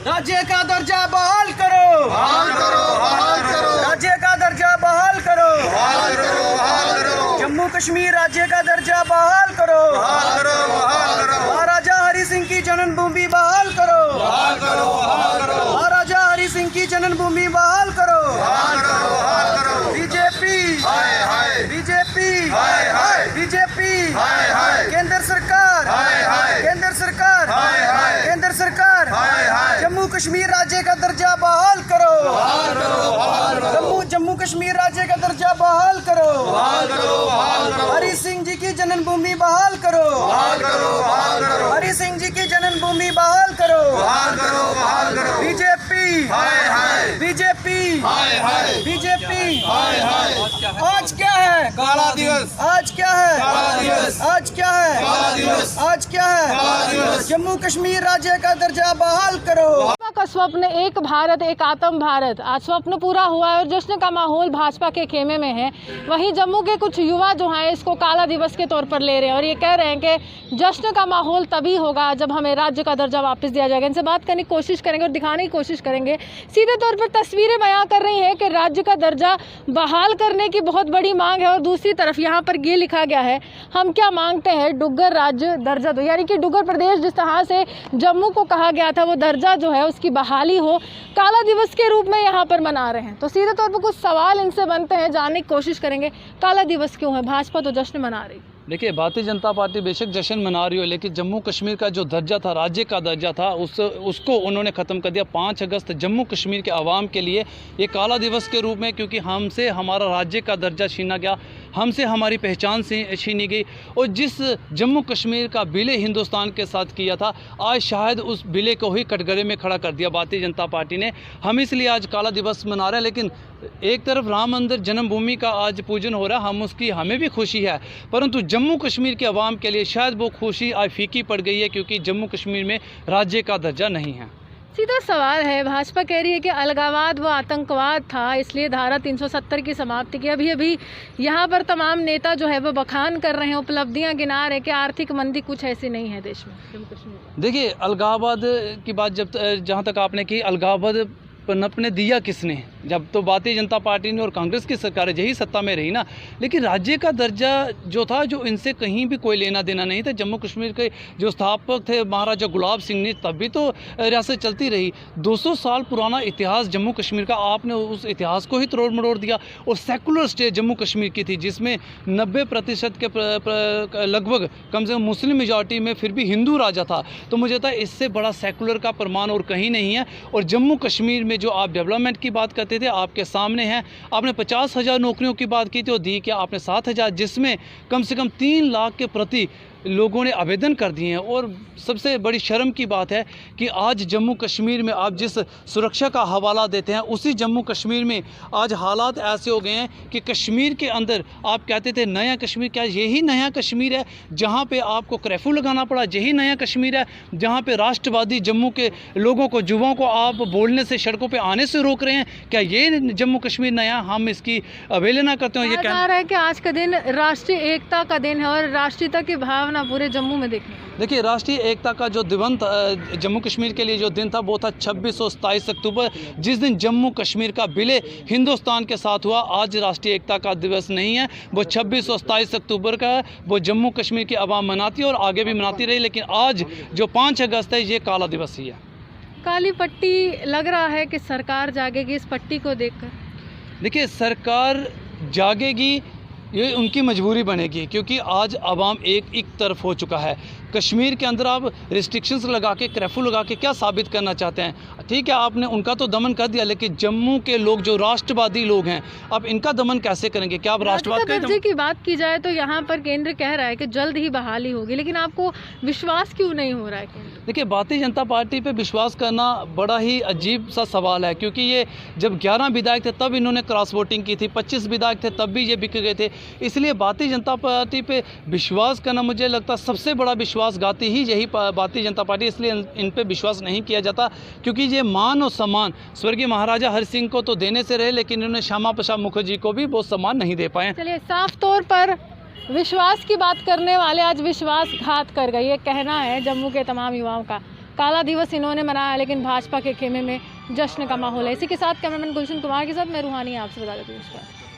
राज्य का दर्जा बहाल करो, बहाल करो, बहाल करो, राज्य का दर्जा बहाल करो, बहाल करो, बहाल करो, जम्मू कश्मीर राज्य का दर्जा बहाल करो, बहाल करो, बहाल करो, महाराजा हरि सिंह की जन्मभूमि बहाल करो, बहाल करो, बहाल करो, महाराजा हरि सिंह की जन्मभूमि बहाल करो, बहाल करो, बहाल करो, बीजेपी हाय हाय, बीजेपी हाय हाय, बीजेपी हाय हाय, केंद्र सरकार, हाय हाय, केंद्र सरकार, हाय हाय, केंद्र सरकार, हाय हाय, जम्मू कश्मीर राज्य का दर्जा बहाल करो, बहाल करो, बहाल करो, जम्मू कश्मीर राज्य का दर्जा बहाल करो, बहाल करो, बहाल करो, हरि सिंह जी की जन्मभूमि बहाल करो, बहाल करो, बहाल करो, हरि सिंह जी की जन्मभूमि बहाल करो, बहाल करो, बहाल करो, बीजेपी, हाय हाय, बीजेपी, हाय हाय, बीजेपी। हाय हाय, आज क्या है? काला दिवस, आज क्या है? काला दिवस, आज क्या है? काला दिवस, आज क्या है? काला दिवस, जम्मू कश्मीर राज्य का दर्जा बहाल करो। का स्वप्न एक भारत एक आत्म भारत आज स्वप्न पूरा हुआ है और जश्न का माहौल भाजपा के खेमे में है। वहीं जम्मू के कुछ युवा जो हैं इसको काला दिवस के तौर पर ले रहे हैं और ये कह रहे हैं कि जश्न का माहौल तभी होगा जब हमें राज्य का दर्जा वापस दिया जाएगा। इनसे बात करने की कोशिश करेंगे और दिखाने की कोशिश करेंगे। सीधे तौर पर तस्वीरें बयां कर रही हैं कि राज्य का दर्जा बहाल करने की बहुत बड़ी मांग है और दूसरी तरफ यहाँ पर ये लिखा गया है, हम क्या मांगते हैं, डुग्गर राज्य दर्जा दो। यानी कि डुग्गर प्रदेश जिस तरह से जम्मू को कहा गया था वो दर्जा जो है की बहाली हो, काला दिवस के रूप में यहाँ पर मना रहे हैं। तो सीधे तौर पर कुछ सवाल इनसे बनते हैं, जानने की कोशिश करेंगे काला दिवस क्यों है, भाजपा तो जश्न मना रही। देखिए, भारतीय जनता पार्टी बेशक जश्न मना रही हो, लेकिन जम्मू कश्मीर का जो दर्जा था, राज्य का दर्जा था, उसको उन्होंने ख़त्म कर दिया। 5 अगस्त जम्मू कश्मीर के आवाम के लिए ये काला दिवस के रूप में, क्योंकि हमसे हमारा राज्य का दर्जा छीना गया, हमसे हमारी पहचान से छीनी गई और जिस जम्मू कश्मीर का विलय हिंदुस्तान के साथ किया था, आज शायद उस विलय को ही कटघरे में खड़ा कर दिया भारतीय जनता पार्टी ने। हम इसलिए आज काला दिवस मना रहे हैं। लेकिन एक तरफ राम मंदिर जन्मभूमि का आज पूजन हो रहा है, हमें भी खुशी है, परंतु जम्मू कश्मीर के अवाम के लिए शायद वो खुशी आज फीकी पड़ गई है, क्योंकि जम्मू कश्मीर में राज्य का दर्जा नहीं है। सीधा सवाल है, भाजपा कह रही है कि अलगाववाद व आतंकवाद था, इसलिए धारा 370 की समाप्ति की। अभी यहाँ पर तमाम नेता जो है वो बखान कर रहे हैं, उपलब्धियाँ गिना रहे हैं कि आर्थिक मंदी कुछ ऐसी नहीं है देश में, जम्मू कश्मीर में। देखिए, अलगाववाद की बात जहाँ तक आपने की, अलगाववाद पनपने दिया किसने? जब तो भारतीय जनता पार्टी ने और कांग्रेस की सरकार यही सत्ता में रही ना। लेकिन राज्य का दर्जा जो था, जो इनसे कहीं भी कोई लेना देना नहीं था। जम्मू कश्मीर के जो स्थापक थे महाराजा गुलाब सिंह ने, तब भी तो रियासत चलती रही। 200 साल पुराना इतिहास जम्मू कश्मीर का, आपने उस इतिहास को ही तोड़ मरोड़ दिया। और सेकुलर स्टेट जम्मू कश्मीर की थी, जिसमें 90% के लगभग कम से कम मुस्लिम मेजॉरिटी में फिर भी हिंदू राजा था। तो मुझे लगता है इससे बड़ा सेकुलर का प्रमाण और कहीं नहीं है। और जम्मू कश्मीर में जो आप डेवलपमेंट की बात करते थे, आपके सामने है। आपने 50,000 नौकरियों की बात की थी और दी क्या? आपने 7,000, जिसमें कम से कम 3 लाख के प्रति लोगों ने आवेदन कर दिए हैं। और सबसे बड़ी शर्म की बात है कि आज जम्मू कश्मीर में आप जिस सुरक्षा का हवाला देते हैं, उसी जम्मू कश्मीर में आज हालात ऐसे हो गए हैं कि कश्मीर के अंदर आप कहते थे नया कश्मीर, क्या यही नया कश्मीर है जहां पे आपको कर्फ्यू लगाना पड़ा? यही नया कश्मीर है जहां पे राष्ट्रवादी जम्मू के लोगों को, युवाओं को आप बोलने से, सड़कों पर आने से रोक रहे हैं? क्या ये जम्मू कश्मीर नया? हम इसकी अवहेलना करते हैं। ये कह रहा है कि आज का दिन राष्ट्रीय एकता का दिन है और राष्ट्रीयता की भावना पूरे जम्मू में देखने। देखिए, राष्ट्रीय एकता का जो दिवस जम्मू कश्मीर के लिए जो दिन था, वो था 26 और 27 अक्टूबर, जिस दिन जम्मू कश्मीर का विलय हिंदुस्तान के साथ हुआ। आज राष्ट्रीय एकता का दिवस नहीं है, वो 26 और 27 अक्टूबर का है। वो जम्मू कश्मीर की आवाम मनाती है और आगे भी मनाती रही। लेकिन आज जो 5 अगस्त है, ये काला दिवस ही है। काली पट्टी लग रहा है कि सरकार जागेगी इस पट्टी को देखकर। देखिए, सरकार जागेगी, ये उनकी मजबूरी बनेगी, क्योंकि आज आवाम एक तरफ हो चुका है। कश्मीर के अंदर आप रिस्ट्रिक्शंस लगा के, कर्फ्यू लगा के क्या साबित करना चाहते हैं? ठीक है, आपने उनका तो दमन कर दिया, लेकिन जम्मू के लोग जो राष्ट्रवादी लोग हैं, अब इनका दमन कैसे करेंगे? क्या आप राष्ट्रवाद दर्जे की बात की जाए तो यहाँ पर केंद्र कह रहा है कि जल्द ही बहाली होगी, लेकिन आपको विश्वास क्यों नहीं हो रहा है केंद्र? देखिए, भारतीय जनता पार्टी पे विश्वास करना बड़ा ही अजीब सा सवाल है, क्योंकि ये जब 11 विधायक थे तब इन्होंने क्रॉस वोटिंग की थी, 25 विधायक थे तब भी ये बिक गए थे। इसलिए भारतीय जनता पार्टी पे विश्वास करना, मुझे लगता है सबसे बड़ा विश्वासघाती ही यही भारतीय जनता पार्टी। इसलिए इन पे विश्वास नहीं किया जाता, क्योंकि ये मान और सम्मान स्वर्गीय महाराजा हरि सिंह को तो देने से रहे, लेकिन इन्होंने श्यामा प्रसाद मुखर्जी को भी वो सम्मान नहीं दे पाए। चलिए, साफ तौर पर विश्वास की बात करने वाले आज विश्वासघात कर गए, ये कहना है जम्मू के तमाम युवाओं का। काला दिवस इन्होंने मनाया, लेकिन भाजपा के खेमे में जश्न का माहौल है। इसी के साथ कैमरामैन गुलशन कुमार के साथ मैं रूहानी आपसे बता देती हूँ।